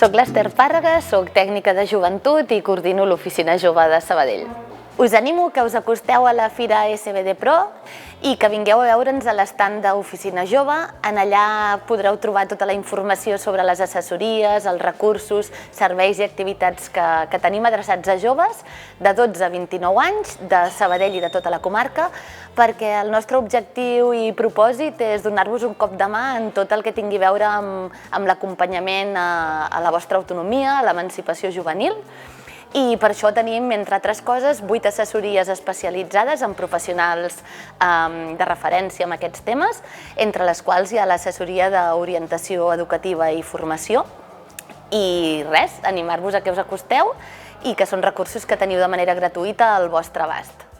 Soc l'Ester Pàrraga, soc tècnica de joventut i coordino l'Oficina Jove de Sabadell. Us animo que us acosteu a la Fira SBD Pro i que vingueu a veure'ns a l'estand d'Oficina Jove. En allà podreu trobar tota la informació sobre les assessories, els recursos, serveis i activitats que tenim adreçats a joves de 12 a 29 anys, de Sabadell i de tota la comarca, perquè el nostre objectiu i propòsit és donar-vos un cop de mà en tot el que tingui a veure amb l'acompanyament a la vostra autonomia, a l'emancipació juvenil. I per això tenim, entre altres coses, 8 assessories especialitzades amb professionals de referència en aquests temes, entre les quals hi ha l'assessoria d'orientació educativa i formació. I res, animar-vos a que us acosteu i que són recursos que teniu de manera gratuïta al vostre abast.